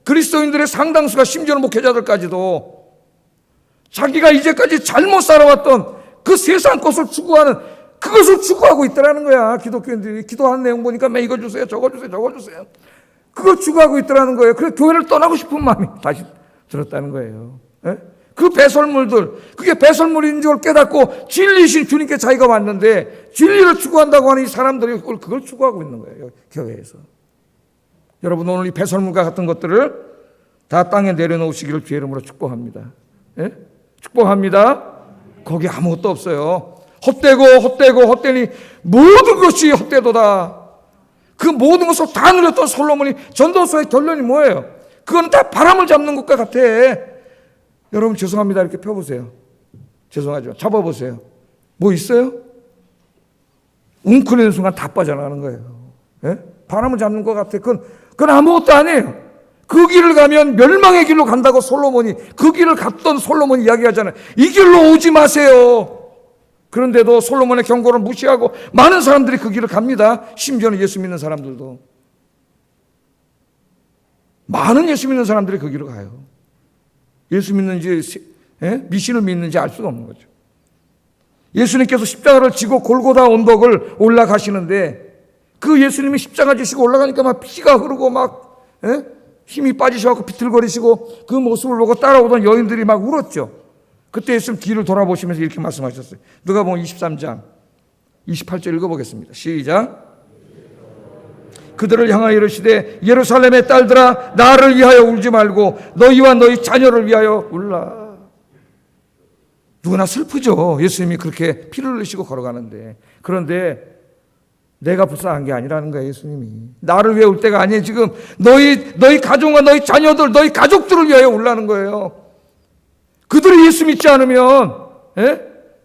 그리스도인들의 상당수가 심지어는 목회자들까지도 자기가 이제까지 잘못 살아왔던 그 세상 것을 추구하는 그것을 추구하고 있더라는 거야. 기독교인들이 기도하는 내용 보니까 매 이거 주세요 저거 주세요 저거 주세요 그걸 추구하고 있더라는 거예요. 그래서 교회를 떠나고 싶은 마음이 다시 들었다는 거예요. 그 배설물들 그게 배설물인 줄 깨닫고 진리신 주님께 자기가 왔는데 진리를 추구한다고 하는 이 사람들이 그걸 추구하고 있는 거예요. 교회에서. 여러분 오늘 이 배설물과 같은 것들을 다 땅에 내려놓으시기를 주의 이름으로 축복합니다. 축복합니다. 거기 아무것도 없어요. 헛되니 모든 것이 헛되도다. 그 모든 것을 다 누렸던 솔로몬이 전도서의 결론이 뭐예요? 그건 다 바람을 잡는 것과 같아. 여러분 죄송합니다. 이렇게 펴보세요. 죄송하지만 잡아보세요. 뭐 있어요? 웅크리는 순간 다 빠져나가는 거예요. 바람을 잡는 것 같아. 그건 아무것도 아니에요. 그 길을 가면 멸망의 길로 간다고 솔로몬이 그 길을 갔던 솔로몬이 이야기하잖아요. 이 길로 오지 마세요. 그런데도 솔로몬의 경고를 무시하고 많은 사람들이 그 길을 갑니다. 심지어는 예수 믿는 사람들도. 많은 예수 믿는 사람들이 그 길을 가요. 예수 믿는지 미신을 믿는지 알 수가 없는 거죠. 예수님께서 십자가를 지고 골고다 언덕을 올라가시는데 그 예수님이 십자가 지시고 올라가니까 막 피가 흐르고 막 힘이 빠지셔서 비틀거리시고 그 모습을 보고 따라오던 여인들이 막 울었죠. 그때 예수님 뒤를 돌아보시면서 이렇게 말씀하셨어요. 누가복음 23장 28절 읽어보겠습니다. 시작. 그들을 향하여 이르시되 예루살렘의 딸들아 나를 위하여 울지 말고 너희와 너희 자녀를 위하여 울라. 누구나 슬프죠. 예수님이 그렇게 피를 흘리시고 걸어가는데. 그런데 내가 불쌍한 게 아니라는 거예요. 예수님이 나를 위해 울 때가 아니에요. 지금 너희 가족과 너희 자녀들 너희 가족들을 위하여 울라는 거예요. 그들이 예수 믿지 않으면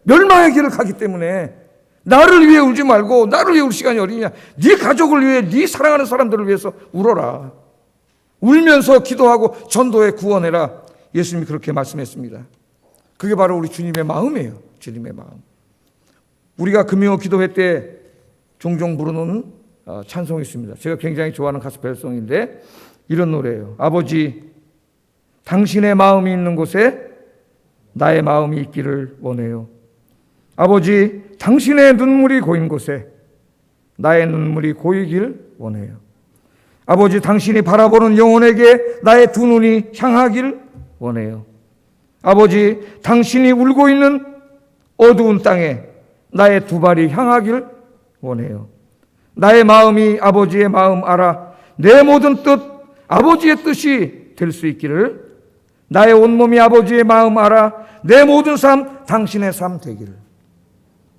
멸망의 길을 가기 때문에 나를 위해 울지 말고 나를 위해 울 시간이 어디냐. 네 가족을 위해 네 사랑하는 사람들을 위해서 울어라. 울면서 기도하고 전도해 구원해라. 예수님이 그렇게 말씀했습니다. 그게 바로 우리 주님의 마음이에요. 주님의 마음. 우리가 금요 기도회 때 종종 부르는 찬송이 있습니다. 제가 굉장히 좋아하는 가스펠송인데 이런 노래예요. 아버지, 당신의 마음이 있는 곳에 나의 마음이 있기를 원해요. 아버지, 당신의 눈물이 고인 곳에 나의 눈물이 고이길 원해요. 아버지, 당신이 바라보는 영혼에게 나의 두 눈이 향하길 원해요. 아버지, 당신이 울고 있는 어두운 땅에 나의 두 발이 향하길 원해요. 나의 마음이 아버지의 마음 알아 내 모든 뜻 아버지의 뜻이 될 수 있기를, 나의 온몸이 아버지의 마음 알아 내 모든 삶 당신의 삶 되기를.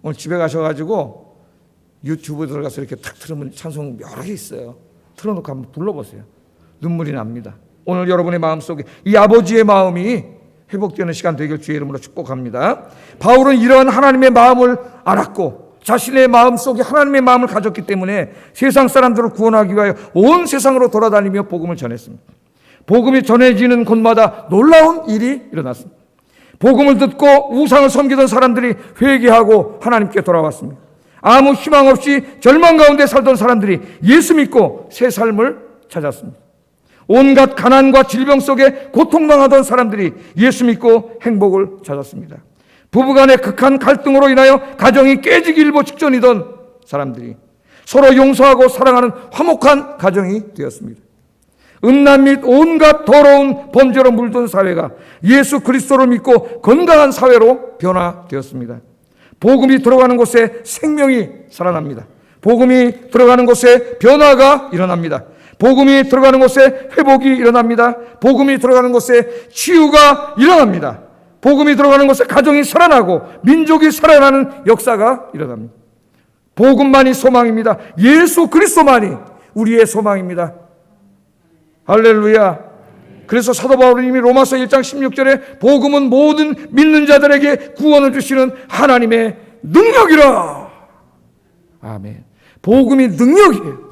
오늘 집에 가셔가지고 유튜브 들어가서 이렇게 탁 틀으면 찬송 여러 개 있어요. 틀어놓고 한번 불러보세요. 눈물이 납니다. 오늘 여러분의 마음속에 이 아버지의 마음이 회복되는 시간 되길 주의 이름으로 축복합니다. 바울은 이러한 하나님의 마음을 알았고 자신의 마음속에 하나님의 마음을 가졌기 때문에 세상 사람들을 구원하기 위하여 온 세상으로 돌아다니며 복음을 전했습니다. 복음이 전해지는 곳마다 놀라운 일이 일어났습니다. 복음을 듣고 우상을 섬기던 사람들이 회개하고 하나님께 돌아왔습니다. 아무 희망 없이 절망 가운데 살던 사람들이 예수 믿고 새 삶을 찾았습니다. 온갖 가난과 질병 속에 고통당하던 사람들이 예수 믿고 행복을 찾았습니다. 부부간의 극한 갈등으로 인하여 가정이 깨지기 일보 직전이던 사람들이 서로 용서하고 사랑하는 화목한 가정이 되었습니다. 음란 및 온갖 더러운 범죄로 물든 사회가 예수 그리스도를 믿고 건강한 사회로 변화되었습니다. 복음이 들어가는 곳에 생명이 살아납니다. 복음이 들어가는 곳에 변화가 일어납니다. 복음이 들어가는 곳에 회복이 일어납니다. 복음이 들어가는 곳에 치유가 일어납니다. 복음이 들어가는 곳에 가정이 살아나고 민족이 살아나는 역사가 일어납니다. 복음만이 소망입니다. 예수 그리스도만이 우리의 소망입니다. 할렐루야. 그래서 사도 바울은 이미 로마서 1장 16절에 복음은 모든 믿는 자들에게 구원을 주시는 하나님의 능력이라. 아멘. 복음이 능력이에요.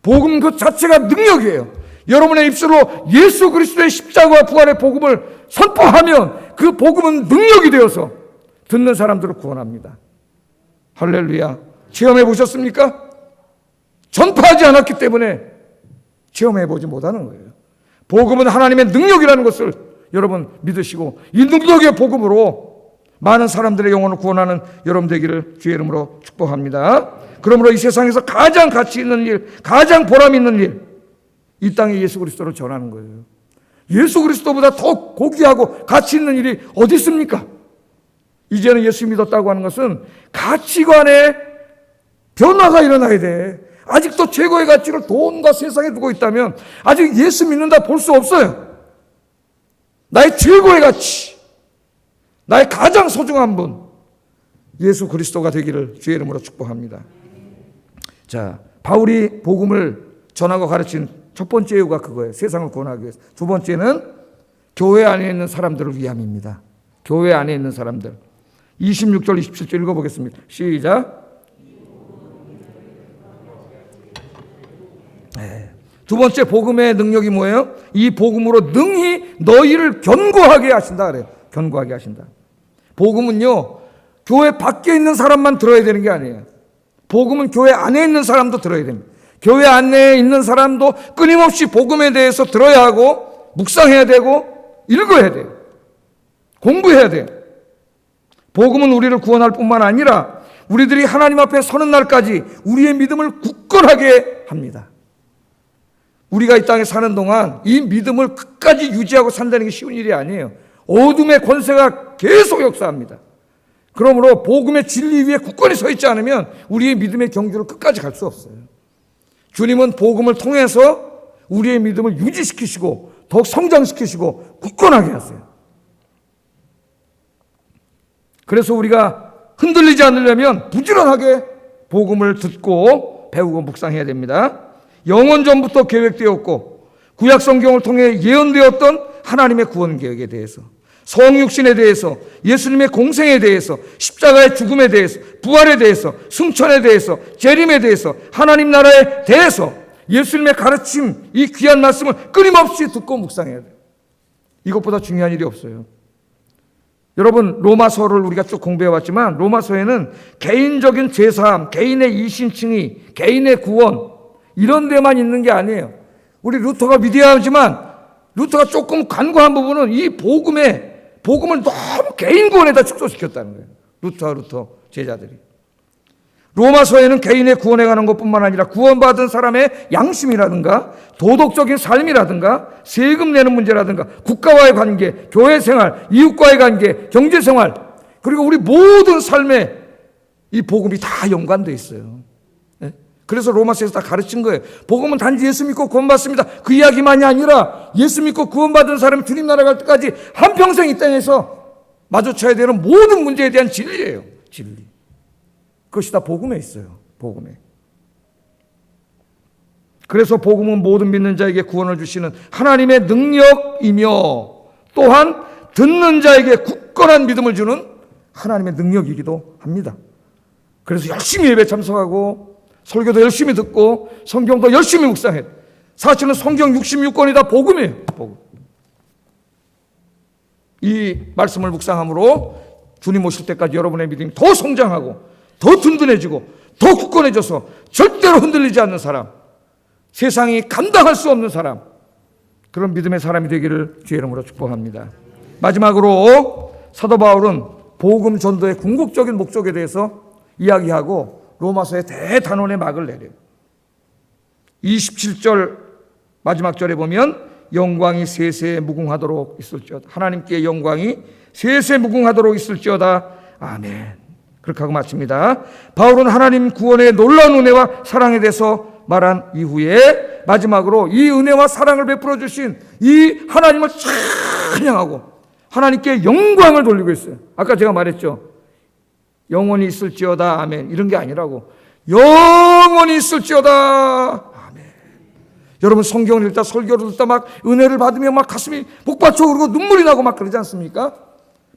복음 그 자체가 능력이에요. 여러분의 입술로 예수 그리스도의 십자가와 부활의 복음을 선포하면 그 복음은 능력이 되어서 듣는 사람들을 구원합니다. 할렐루야. 체험해 보셨습니까? 전파하지 않았기 때문에 체험해 보지 못하는 거예요. 복음은 하나님의 능력이라는 것을 여러분 믿으시고 이 능력의 복음으로 많은 사람들의 영혼을 구원하는 여러분 되기를 주의 이름으로 축복합니다. 그러므로 이 세상에서 가장 가치 있는 일, 가장 보람 있는 일, 이 땅에 예수 그리스도를 전하는 거예요. 예수 그리스도보다 더 고귀하고 가치 있는 일이 어디 있습니까? 이제는 예수 믿었다고 하는 것은 가치관의 변화가 일어나야 돼. 아직도 최고의 가치를 돈과 세상에 두고 있다면 아직 예수 믿는다 볼 수 없어요. 나의 최고의 가치, 나의 가장 소중한 분, 예수 그리스도가 되기를 주의 이름으로 축복합니다. 자, 바울이 복음을 전하고 가르친 첫 번째 이유가 그거예요. 세상을 구원하기 위해서. 두 번째는 교회 안에 있는 사람들을 위함입니다. 교회 안에 있는 사람들. 26절, 27절 읽어보겠습니다. 시작. 두 번째 복음의 능력이 뭐예요? 이 복음으로 능히 너희를 견고하게 하신다 그래요. 견고하게 하신다. 복음은요, 교회 밖에 있는 사람만 들어야 되는 게 아니에요. 복음은 교회 안에 있는 사람도 들어야 됩니다. 교회 안에 있는 사람도 끊임없이 복음에 대해서 들어야 하고 묵상해야 되고 읽어야 돼요. 공부해야 돼요. 복음은 우리를 구원할 뿐만 아니라 우리들이 하나님 앞에 서는 날까지 우리의 믿음을 굳건하게 합니다. 우리가 이 땅에 사는 동안 이 믿음을 끝까지 유지하고 산다는 게 쉬운 일이 아니에요. 어둠의 권세가 계속 역사합니다. 그러므로 복음의 진리 위에 굳건히 서 있지 않으면 우리의 믿음의 경주를 끝까지 갈 수 없어요. 주님은 복음을 통해서 우리의 믿음을 유지시키시고 더욱 성장시키시고 굳건하게 하세요. 그래서 우리가 흔들리지 않으려면 부지런하게 복음을 듣고 배우고 묵상해야 됩니다. 영원 전부터 계획되었고 구약 성경을 통해 예언되었던 하나님의 구원 계획에 대해서, 성육신에 대해서, 예수님의 공생에 대해서, 십자가의 죽음에 대해서, 부활에 대해서, 승천에 대해서, 재림에 대해서, 하나님 나라에 대해서 예수님의 가르침, 이 귀한 말씀을 끊임없이 듣고 묵상해야 돼요. 이것보다 중요한 일이 없어요. 여러분, 로마서를 우리가 쭉 공부해왔지만 로마서에는 개인적인 죄사함, 개인의 이신칭의, 개인의 구원 이런 데만 있는 게 아니에요. 우리 루터가 위대하지만 루터가 조금 간과한 부분은 이 복음을 너무 개인 구원에다 축소시켰다는 거예요. 루터 제자들이. 로마서에는 개인의 구원에 관한 것뿐만 아니라 구원받은 사람의 양심이라든가 도덕적인 삶이라든가 세금 내는 문제라든가 국가와의 관계, 교회 생활, 이웃과의 관계, 경제 생활, 그리고 우리 모든 삶에 이 복음이 다 연관되어 있어요. 그래서 로마서에서 다 가르친 거예요. 복음은 단지 예수 믿고 구원받습니다, 그 이야기만이 아니라 예수 믿고 구원받은 사람이 주님 나라 갈 때까지 한평생 이 땅에서 마주쳐야 되는 모든 문제에 대한 진리예요. 진리. 그것이 다 복음에 있어요. 복음에. 그래서 복음은 모든 믿는 자에게 구원을 주시는 하나님의 능력이며 또한 듣는 자에게 굳건한 믿음을 주는 하나님의 능력이기도 합니다. 그래서 열심히 예배 참석하고 설교도 열심히 듣고 성경도 열심히 묵상해. 사실은 성경 66권이 다 복음이에요. 복음. 이 말씀을 묵상함으로 주님 오실 때까지 여러분의 믿음이 더 성장하고 더 든든해지고 더 굳건해져서 절대로 흔들리지 않는 사람, 세상이 감당할 수 없는 사람, 그런 믿음의 사람이 되기를 주의 이름으로 축복합니다. 마지막으로 사도 바울은 복음 전도의 궁극적인 목적에 대해서 이야기하고 로마서의 대단원의 막을 내려요. 27절 마지막 절에 보면 영광이 세세 무궁하도록 있을지어다. 하나님께 영광이 세세 무궁하도록 있을지어다. 아멘. 그렇게 하고 마칩니다. 바울은 하나님 구원의 놀라운 은혜와 사랑에 대해서 말한 이후에 마지막으로 이 은혜와 사랑을 베풀어 주신 이 하나님을 찬양하고 하나님께 영광을 돌리고 있어요. 아까 제가 말했죠. 영원히 있을지어다. 아멘. 이런 게 아니라고. 영원히 있을지어다. 아멘. 여러분 성경을 읽다 설교를 듣다 막 은혜를 받으며 막 가슴이 복받쳐 오르고 눈물이 나고 막 그러지 않습니까?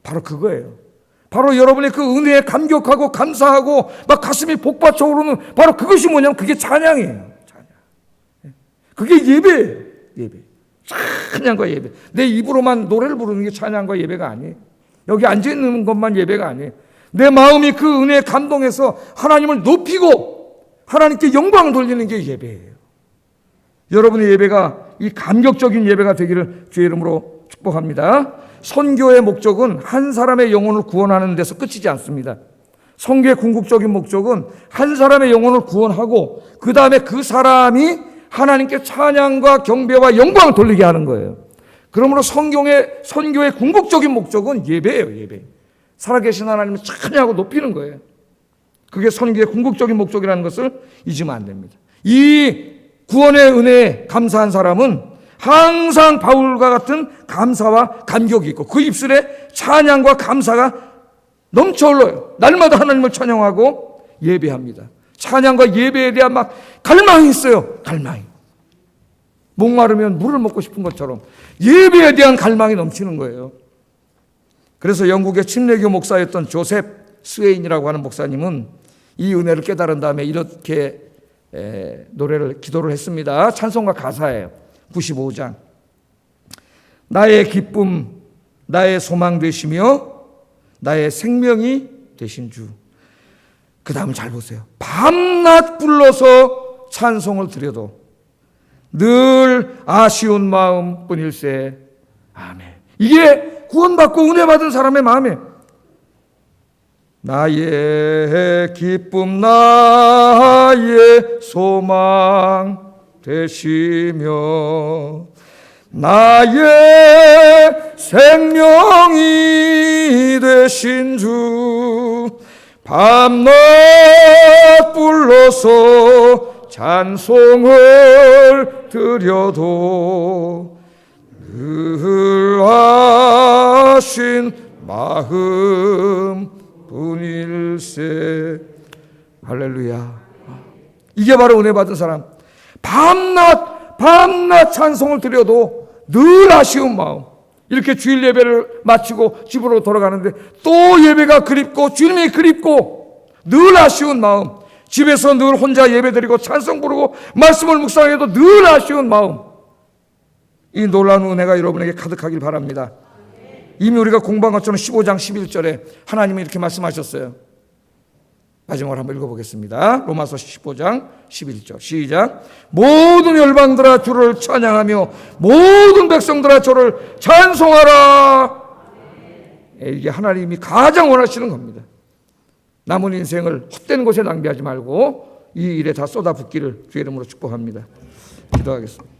바로 그거예요. 바로 여러분의 그 은혜에 감격하고 감사하고 막 가슴이 복받쳐 오르는 바로 그것이 뭐냐면 그게 찬양이에요. 찬양. 그게 예배예요. 예배. 찬양과 예배. 내 입으로만 노래를 부르는 게 찬양과 예배가 아니에요. 여기 앉아있는 것만 예배가 아니에요. 내 마음이 그 은혜에 감동해서 하나님을 높이고 하나님께 영광을 돌리는 게 예배예요. 여러분의 예배가 이 감격적인 예배가 되기를 주의 이름으로 축복합니다. 선교의 목적은 한 사람의 영혼을 구원하는 데서 끝이지 않습니다. 선교의 궁극적인 목적은 한 사람의 영혼을 구원하고 그 다음에 그 사람이 하나님께 찬양과 경배와 영광을 돌리게 하는 거예요. 그러므로 선교의 궁극적인 목적은 예배예요. 예배. 살아계신 하나님을 찬양하고 높이는 거예요. 그게 선교의 궁극적인 목적이라는 것을 잊으면 안 됩니다. 이 구원의 은혜에 감사한 사람은 항상 바울과 같은 감사와 감격이 있고 그 입술에 찬양과 감사가 넘쳐 흘러요. 날마다 하나님을 찬양하고 예배합니다. 찬양과 예배에 대한 막 갈망이 있어요. 갈망이. 목마르면 물을 먹고 싶은 것처럼 예배에 대한 갈망이 넘치는 거예요. 그래서 영국의 침례교 목사였던 조셉 스웨인이라고 하는 목사님은 이 은혜를 깨달은 다음에 이렇게 기도를 했습니다. 찬송가 가사예요. 95장. 나의 기쁨, 나의 소망 되시며 나의 생명이 되신 주. 그 다음 잘 보세요. 밤낮 불러서 찬송을 드려도 늘 아쉬운 마음뿐일세. 아멘. 이게 구원받고 은혜 받은 사람의 마음이에요. 나의 기쁨, 나의 소망 되시며 나의 생명이 되신 주. 밤낮 불러서 찬송을 드려도 늘 하신 마음 뿐일세. 할렐루야. 이게 바로 은혜 받은 사람. 밤낮 찬송을 드려도 늘 아쉬운 마음. 이렇게 주일 예배를 마치고 집으로 돌아가는데 또 예배가 그립고 주님이 그립고 늘 아쉬운 마음. 집에서 늘 혼자 예배드리고 찬송 부르고 말씀을 묵상해도 늘 아쉬운 마음. 이 놀라운 은혜가 여러분에게 가득하길 바랍니다. 이미 우리가 공부한 것처럼 15장 11절에 하나님이 이렇게 말씀하셨어요. 마지막으로 한번 읽어보겠습니다. 로마서 15장 11절 시작. 모든 열방들아 주를 찬양하며 모든 백성들아 주를 찬송하라. 이게 하나님이 가장 원하시는 겁니다. 남은 인생을 헛된 곳에 낭비하지 말고 이 일에 다 쏟아붓기를 주의 이름으로 축복합니다. 기도하겠습니다.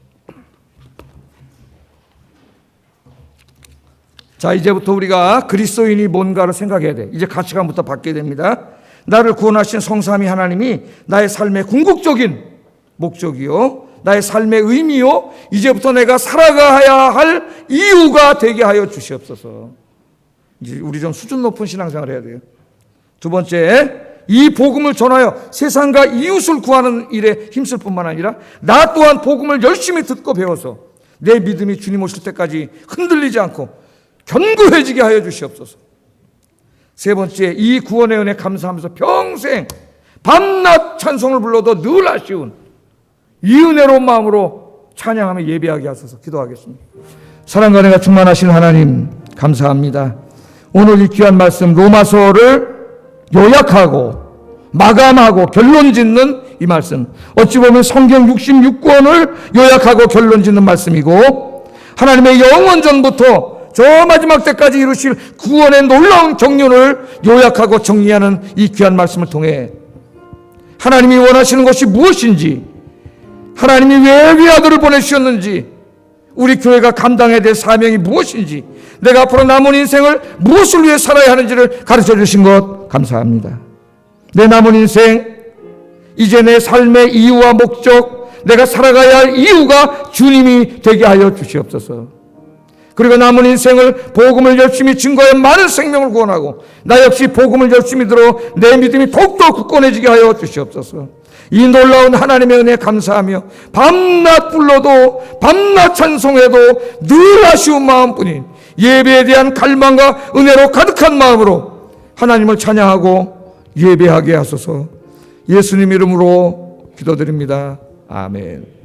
자, 이제부터 우리가 그리스도인이 뭔가를 생각해야 돼. 이제 가치관부터 바뀌어야 됩니다. 나를 구원하신 성삼위 하나님이 나의 삶의 궁극적인 목적이요, 나의 삶의 의미요, 이제부터 내가 살아가야 할 이유가 되게 하여 주시옵소서. 이제 우리 좀 수준 높은 신앙생활을 해야 돼요. 두 번째, 이 복음을 전하여 세상과 이웃을 구하는 일에 힘쓸 뿐만 아니라 나 또한 복음을 열심히 듣고 배워서 내 믿음이 주님 오실 때까지 흔들리지 않고 견고해지게 하여 주시옵소서. 세 번째, 이 구원의 은혜 감사하면서 평생 밤낮 찬송을 불러도 늘 아쉬운 이 은혜로운 마음으로 찬양하며 예배하게 하소서. 기도하겠습니다. 사랑과 은혜가 충만하신 하나님 감사합니다. 오늘 이 귀한 말씀 로마서를 요약하고 마감하고 결론 짓는 이 말씀, 어찌 보면 성경 66권을 요약하고 결론 짓는 말씀이고 하나님의 영원전부터 저 마지막 때까지 이루실 구원의 놀라운 경륜을 요약하고 정리하는 이 귀한 말씀을 통해 하나님이 원하시는 것이 무엇인지, 하나님이 왜 아들을 보내주셨는지, 우리 교회가 감당해야 될 사명이 무엇인지, 내가 앞으로 남은 인생을 무엇을 위해 살아야 하는지를 가르쳐 주신 것 감사합니다. 내 남은 인생, 이제 내 삶의 이유와 목적, 내가 살아가야 할 이유가 주님이 되게 하여 주시옵소서. 그리고 남은 인생을 복음을 열심히 증거해 많은 생명을 구원하고 나 역시 복음을 열심히 들어 내 믿음이 더욱더 굳건해지게 하여 주시옵소서. 이 놀라운 하나님의 은혜 감사하며 밤낮 불러도 밤낮 찬송해도 늘 아쉬운 마음뿐인 예배에 대한 갈망과 은혜로 가득한 마음으로 하나님을 찬양하고 예배하게 하소서. 예수님 이름으로 기도드립니다. 아멘.